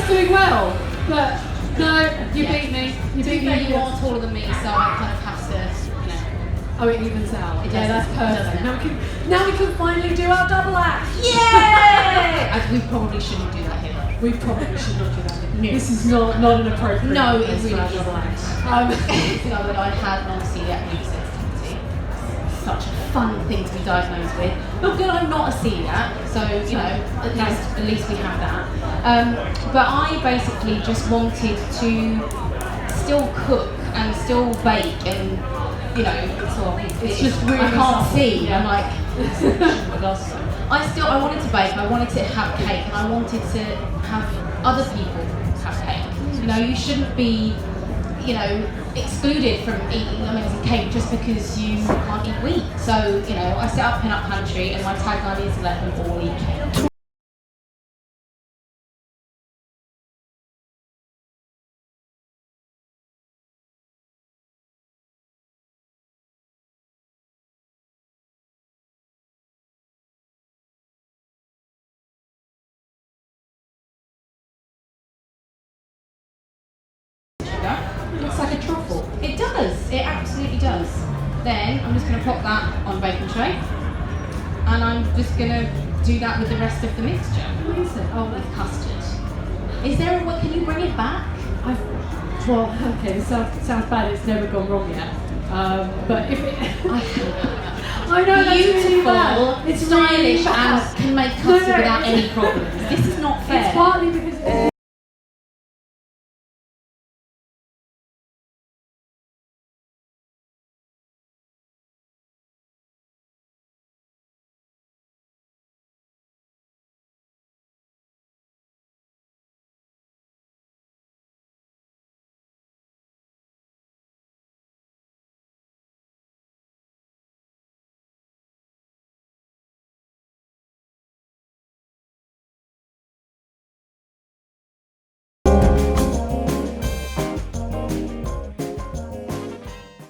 doing well, but no, you beat me. You beat me. You are taller than me, so I kind of have to, you know. Oh, it evens out. It Yeah, does, that's it perfect. does. Now we can finally do our double act. Yay! We probably shouldn't do that here. We probably should not do that. No. This is not an appropriate. No, it place really for our isn't. double act. So that I had non-celiac meat sensitivity. Such a fun thing to be diagnosed with. Not good, I'm not a celiac, so you know, at least we have that. But I basically just wanted to still cook and still bake and you know, it's just really I can't see. Yeah. I'm like, I wanted to bake, I wanted to have cake, and I wanted to have other people have cake. You know, you shouldn't be, you know, excluded from eating amazing cake just because you can't eat wheat. So, you know, I set up Pantry, and my tagline is let them all eat cake. It looks like a truffle. It does, it absolutely does. Then I'm just going to pop that on a baking tray, and I'm just going to do that with the rest of the mixture. What is it? Oh, that's Custard. Is there a way, can you bring it back? Well, okay, this sounds bad, it's never gone wrong yet. But if it... I know that's really bad. It's stylish really and can make custard without any problems. This is not fair. It's partly because